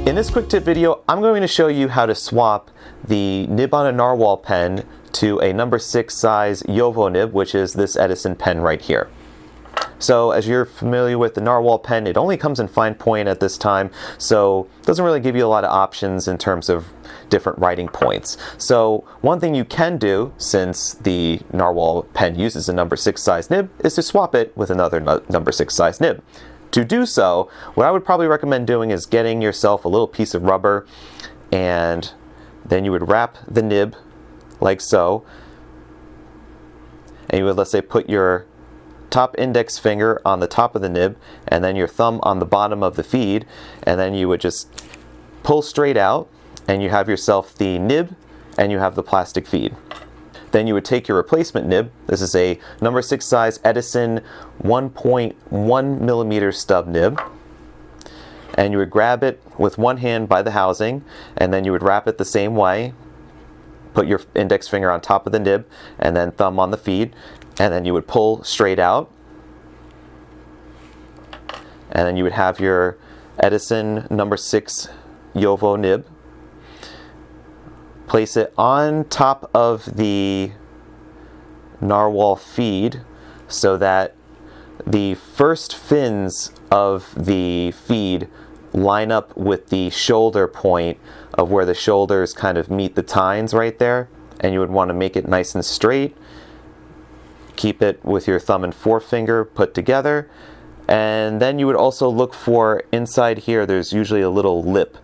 In this quick tip video, I'm going to show you how to swap the nib on a Narwhal pen to a number 6 size Jowo nib, which is this Edison pen right here. So as you're familiar with the Narwhal pen, it only comes in fine point at this time, so it doesn't really give you a lot of options in terms of different writing points. So one thing you can do, since the Narwhal pen uses a number 6 size nib, is to swap it with another number 6 size nib. To do so, what I would probably recommend doing is getting yourself a little piece of rubber, and then you would wrap the nib like so, and you would, let's say, put your top index finger on the top of the nib and then your thumb on the bottom of the feed, and then you would just pull straight out and you have yourself the nib and you have the plastic feed. Then you would take your replacement nib. This is a number 6 size Edison 1.1 millimeter stub nib, and you would grab it with one hand by the housing, and then you would wrap it the same way. Put your index finger on top of the nib and then thumb on the feed, and then you would pull straight out, and then you would have your Edison number 6 Jowo nib. Place it on top of the Narwhal feed so that the first fins of the feed line up with the shoulder point of where the shoulders kind of meet the tines right there, and you would want to make it nice and straight. Keep it with your thumb and forefinger put together, and then you would also look for inside here, there's usually a little lip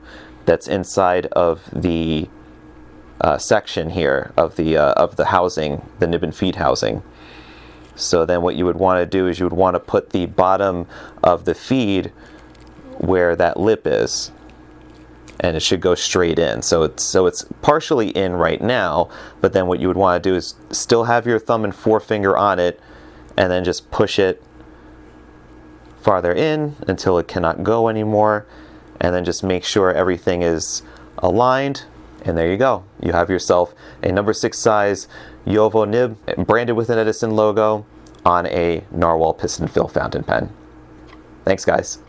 that's inside of the section here of the housing, the nib and feed housing. So then what you would want to do is you would want to put the bottom of the feed where that lip is, and it should go straight in. So it's partially in right now, but then what you would want to do is still have your thumb and forefinger on it, and then just push it farther in until it cannot go anymore, and then just make sure everything is aligned. And there you go. You have yourself a number 6 size Jowo nib branded with an Edison logo on a Narwhal piston-fill fountain pen. Thanks, guys.